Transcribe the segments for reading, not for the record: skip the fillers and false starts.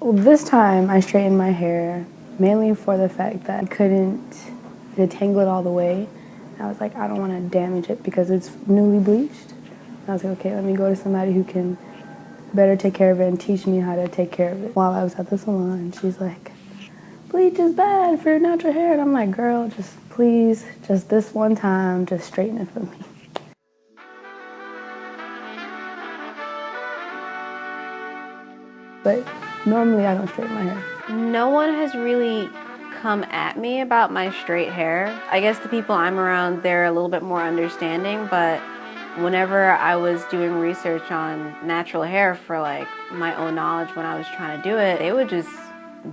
Well, this time I straightened my hair mainly for the fact that I couldn't detangle it all the way. I was like, I don't want to damage it because it's newly bleached. I was like, okay, let me go to somebody who can better take care of it and teach me how to take care of it. While I was at the salon, she's like, bleach is bad for your natural hair. And I'm like, girl, just please, just this one time, just straighten it for me. But normally I don't straighten my hair. No one has really come at me about my straight hair. I guess the people I'm around, they're a little bit more understanding, but whenever I was doing research on natural hair for like my own knowledge when I was trying to do it, they would just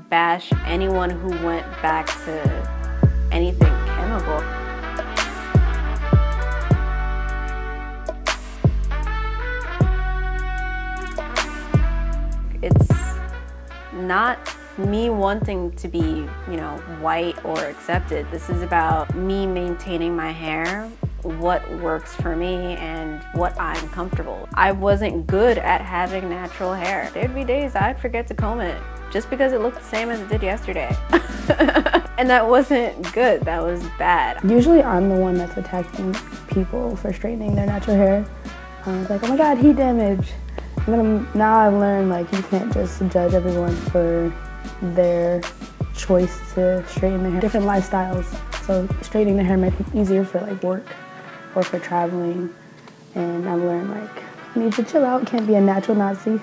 bash anyone who went back to anything chemical. It's not me wanting to be, white or accepted. This is about me maintaining my hair, what works for me, and what I'm comfortable. I wasn't good at having natural hair. There'd be days I'd forget to comb it just because it looked the same as it did yesterday. And that wasn't good, that was bad. Usually I'm the one that's attacking people for straightening their natural hair. It's like, oh my God, heat damage. Now I've learned like you can't just judge everyone for their choice to straighten their hair. Different lifestyles, so straightening their hair might be easier for like work or for traveling. And I've learned like, you need to chill out, can't be a natural Nazi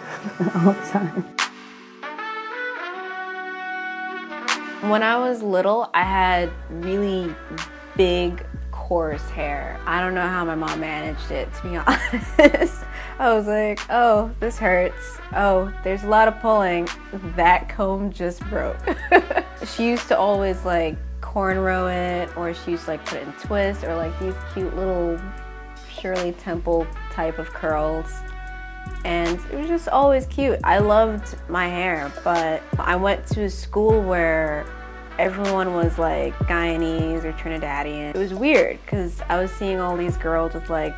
all the time. When I was little, I had really big, coarse hair. I don't know how my mom managed it, to be honest. I was like, oh, this hurts. Oh, there's a lot of pulling. That comb just broke. She used to always like cornrow it, or she used to like put it in twists, or like these cute little Shirley Temple type of curls. And it was just always cute. I loved my hair, but I went to a school where everyone was like Guyanese or Trinidadian. It was weird because I was seeing all these girls with like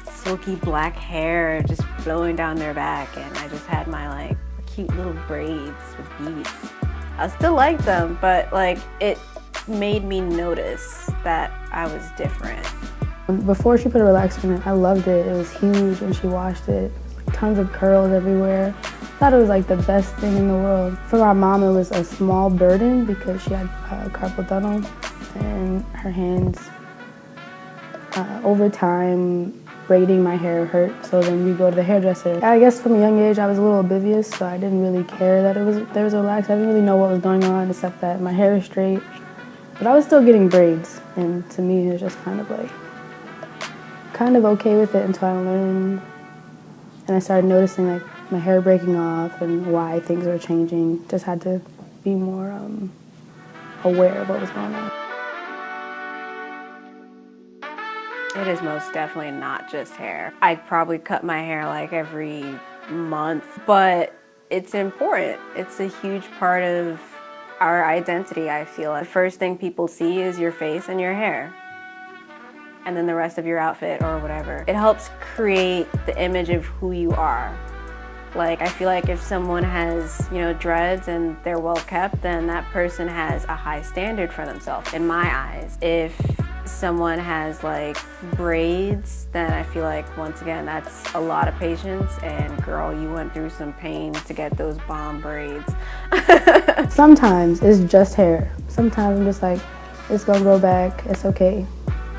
silky black hair just flowing down their back, and I just had my like cute little braids with beads. I still liked them, but like it made me notice that I was different. Before she put a relaxer in it, I loved it. It was huge when she washed it. Tons of curls everywhere. I thought it was like the best thing in the world. For my mom, it was a small burden because she had carpal tunnel, and her hands, over time, braiding my hair hurt. So then we go to the hairdresser. I guess from a young age, I was a little oblivious, so I didn't really care that there was a relaxer. I didn't really know what was going on, except that my hair is straight. But I was still getting braids, and to me, it was just kind of okay with it until I learned. And I started noticing like my hair breaking off and why things were changing. Just had to be more aware of what was going on. It is most definitely not just hair. I probably cut my hair like every month, but it's important. It's a huge part of our identity, I feel. The first thing people see is your face and your hair, and then the rest of your outfit or whatever. It helps create the image of who you are. Like, I feel like if someone has, dreads and they're well kept, then that person has a high standard for themselves, in my eyes. If someone has like braids, then I feel like, once again, that's a lot of patience, and girl, you went through some pain to get those bomb braids. Sometimes it's just hair. Sometimes I'm just like, it's gonna grow back, it's okay.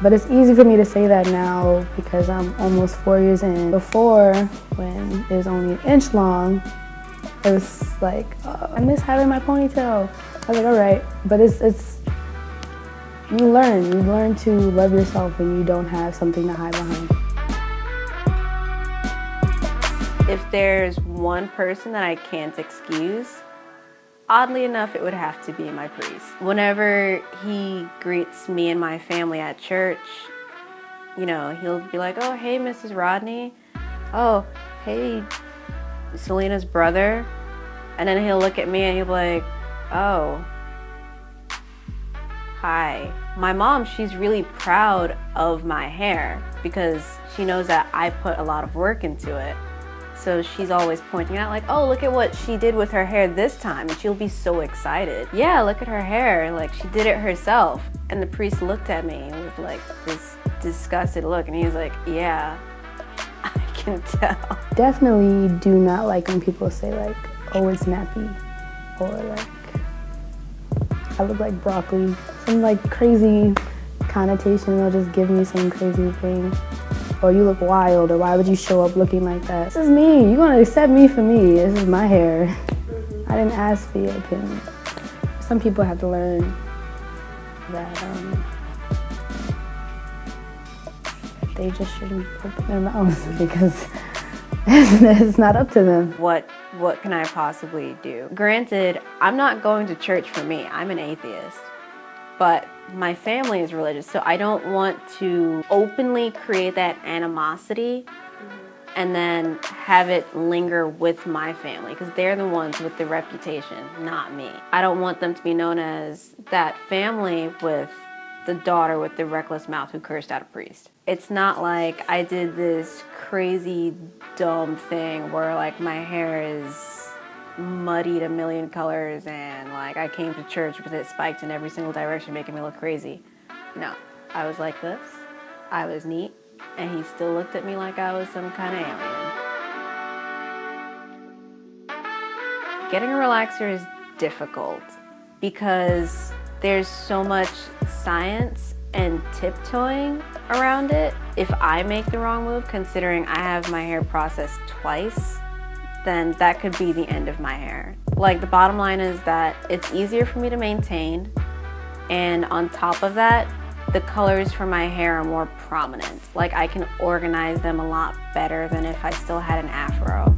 But it's easy for me to say that now because I'm almost 4 years in. Before, when it was only an inch long, it was like, oh, I miss having my ponytail. I was like, all right, but you learn to love yourself when you don't have something to hide behind. If there's one person that I can't excuse, oddly enough, it would have to be my priest. Whenever he greets me and my family at church, he'll be like, oh, hey, Mrs. Rodney. Oh, hey, Selena's brother. And then he'll look at me and he'll be like, oh, hi. My mom, she's really proud of my hair because she knows that I put a lot of work into it. So she's always pointing out like, oh, look at what she did with her hair this time. And she'll be so excited. Yeah, look at her hair. Like, she did it herself. And the priest looked at me with like this disgusted look. And he was like, yeah, I can tell. Definitely do not like when people say like, oh, it's nappy. Or like, I look like broccoli. Some like crazy connotation. They'll just give me some crazy thing. Or you look wild, or why would you show up looking like that? This is me. You're gonna accept me for me. This is my hair. I didn't ask for your opinion. Some people have to learn that they just shouldn't open their mouths because it's not up to them. What can I possibly do? Granted, I'm not going to church for me. I'm an atheist. But my family is religious, so I don't want to openly create that animosity and then have it linger with my family, because they're the ones with the reputation, not me. I don't want them to be known as that family with the daughter with the reckless mouth who cursed out a priest. It's not like I did this crazy dumb thing where like my hair is muddied a million colors and like I came to church with it spiked in every single direction making me look crazy. No, I was like this, I was neat, and he still looked at me like I was some kind of alien. Getting a relaxer is difficult because there's so much science and tiptoeing around it. If I make the wrong move, considering I have my hair processed twice, then that could be the end of my hair. Like, the bottom line is that it's easier for me to maintain, and on top of that, the colors for my hair are more prominent. Like, I can organize them a lot better than if I still had an afro.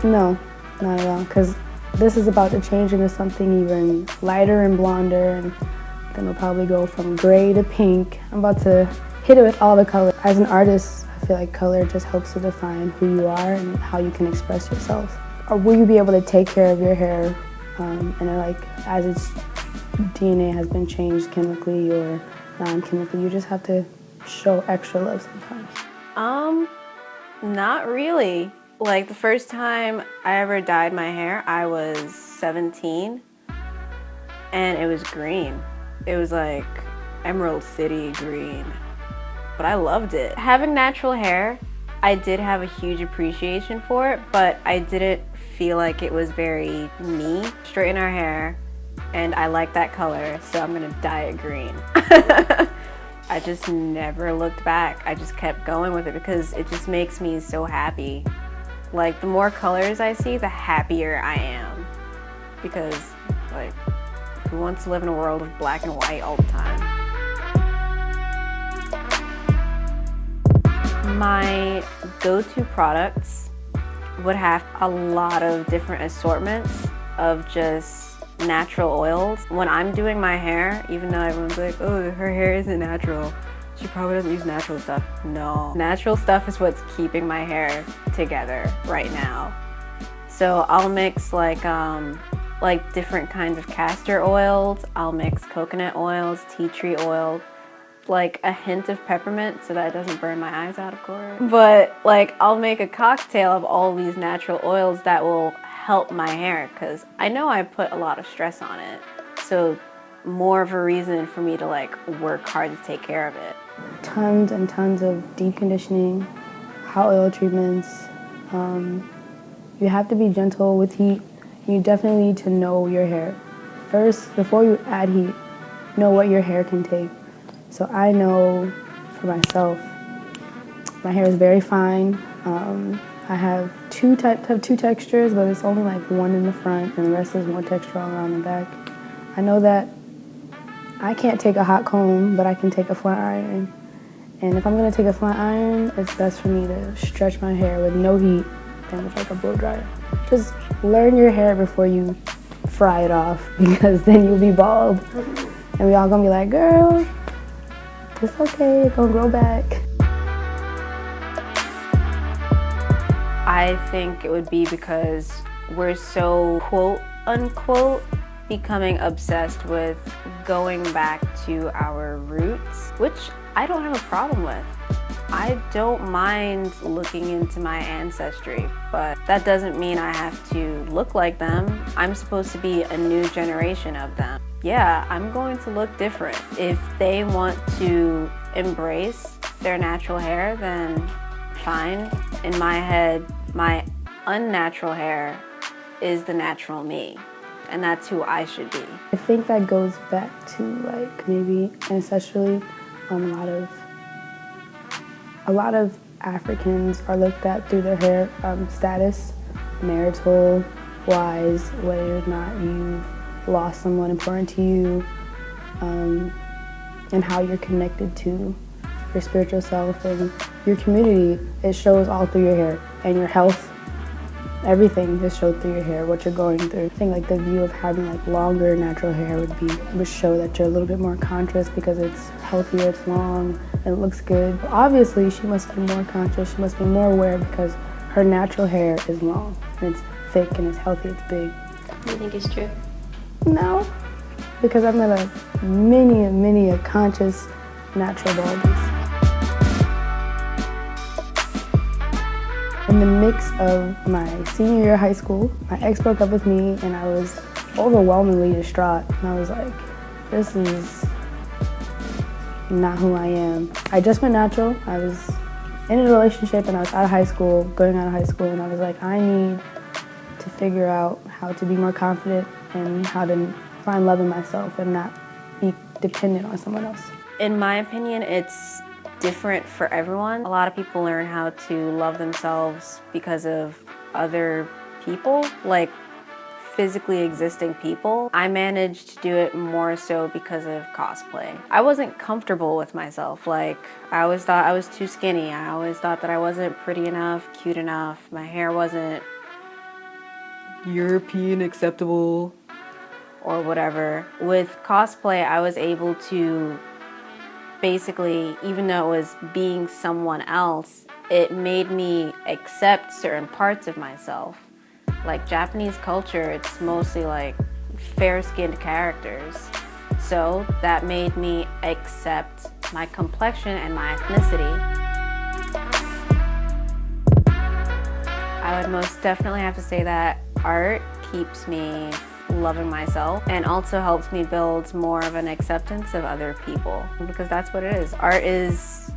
No, not at all, because this is about to change into something even lighter and blonder, and then it'll probably go from gray to pink. I'm about to hit it with all the colors. As an artist, I feel like color just helps to define who you are and how you can express yourself. Or will you be able to take care of your hair and like as its DNA has been changed chemically or non-chemically? You just have to show extra love sometimes. Not really. Like, the first time I ever dyed my hair, I was 17 and it was green. It was like Emerald City green. But I loved it. Having natural hair, I did have a huge appreciation for it, but I didn't feel like it was very me. Straighten our hair, and I like that color, so I'm gonna dye it green. I just never looked back. I just kept going with it because it just makes me so happy. Like, the more colors I see, the happier I am. Because, like, who wants to live in a world of black and white all the time? My go-to products would have a lot of different assortments of just natural oils. When I'm doing my hair, even though everyone's like, oh, her hair isn't natural, she probably doesn't use natural stuff. No, natural stuff is what's keeping my hair together right now. So I'll mix like different kinds of castor oils. I'll mix coconut oils, tea tree oil, like a hint of peppermint so that it doesn't burn my eyes out, of course. But like, I'll make a cocktail of all these natural oils that will help my hair, because I know I put a lot of stress on it. So more of a reason for me to like work hard to take care of it. Tons and tons of deep conditioning, hot oil treatments. You have to be gentle with heat. You definitely need to know your hair. First, before you add heat, know what your hair can take. So I know for myself, my hair is very fine. I have two textures, but it's only like one in the front and the rest is more texture all around the back. I know that I can't take a hot comb, but I can take a flat iron. And if I'm gonna take a flat iron, it's best for me to stretch my hair with no heat than with like a blow dryer. Just learn your hair before you fry it off, because then you'll be bald. And we all gonna be like, girl, it's okay, it's gonna grow back. I think it would be because we're so quote unquote becoming obsessed with going back to our roots, which I don't have a problem with. I don't mind looking into my ancestry, but that doesn't mean I have to look like them. I'm supposed to be a new generation of them. Yeah, I'm going to look different. If they want to embrace their natural hair, then fine. In my head, my unnatural hair is the natural me, and that's who I should be. I think that goes back to like maybe ancestrally, a lot of Africans are looked at through their hair status, marital wise, whether or not you've lost someone important to you, and how you're connected to your spiritual self and your community. It shows all through your hair, and your health. Everything is showed through your hair, what you're going through. I think like the view of having like longer natural hair would show that you're a little bit more conscious because it's healthier, it's long, and it looks good. But obviously, she must be more conscious, she must be more aware because her natural hair is long, and it's thick, and it's healthy, it's big. Do you think it's true? No, because I've met many a conscious natural baldies. In the mix of my senior year of high school, my ex broke up with me and I was overwhelmingly distraught. And I was like, this is not who I am. I just went natural. I was in a relationship and I was out of high school, going out of high school, and I was like, I need to figure out how to be more confident and how to find love in myself and not be dependent on someone else. In my opinion, it's different for everyone. A lot of people learn how to love themselves because of other people, like physically existing people. I managed to do it more so because of cosplay. I wasn't comfortable with myself. Like, I always thought I was too skinny. I always thought that I wasn't pretty enough, cute enough. My hair wasn't European acceptable or whatever. With cosplay, I was able to basically, even though it was being someone else, it made me accept certain parts of myself. Like Japanese culture, it's mostly like fair-skinned characters. So that made me accept my complexion and my ethnicity. I would most definitely have to say that art keeps me loving myself and also helps me build more of an acceptance of other people, because that's what it is. Art is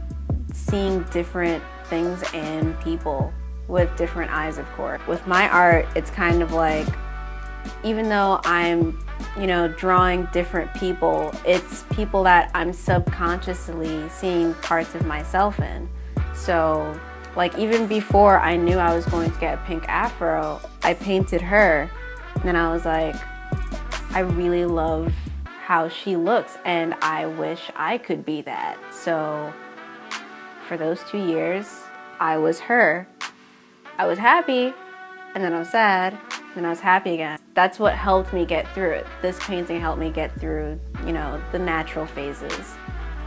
seeing different things in people with different eyes, of course. With my art, it's kind of like, even though I'm, drawing different people, it's people that I'm subconsciously seeing parts of myself in. So, like, even before I knew I was going to get a pink afro, I painted her. And then I was like, I really love how she looks and I wish I could be that. So for those 2 years, I was her. I was happy, and then I was sad, and then I was happy again. That's what helped me get through it. This painting helped me get through, the natural phases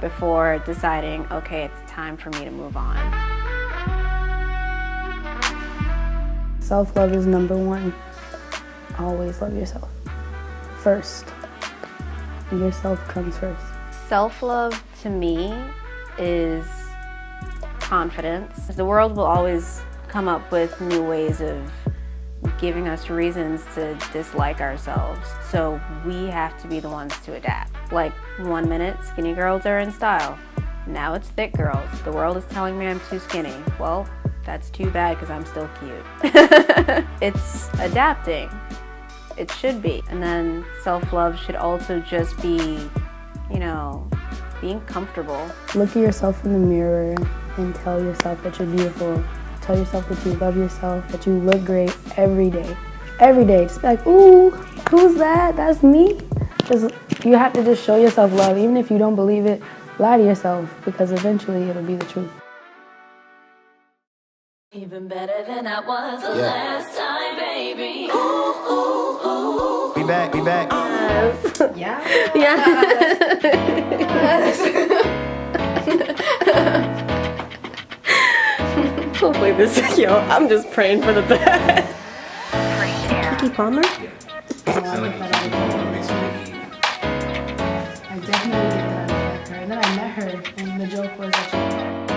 before deciding, okay, it's time for me to move on. Self-love is number one. Always love yourself first. Yourself comes first. Self-love to me is confidence. The world will always come up with new ways of giving us reasons to dislike ourselves. So we have to be the ones to adapt. Like 1 minute, skinny girls are in style. Now it's thick girls. The world is telling me I'm too skinny. Well, that's too bad because I'm still cute. It's adapting. It should be. And then self-love should also just be, being comfortable. Look at yourself in the mirror and tell yourself that you're beautiful. Tell yourself that you love yourself, that you look great every day. Every day. Just be like, ooh, who's that? That's me. You have to just show yourself love. Even if you don't believe it, lie to yourself, because eventually it'll be the truth. Even better than I was the last time, baby. Ooh, ooh, ooh. Be back. Yeah. Hopefully this, I'm just praying for the best. Keke Palmer? I definitely get that out of her. And then I met met her, and the joke was that she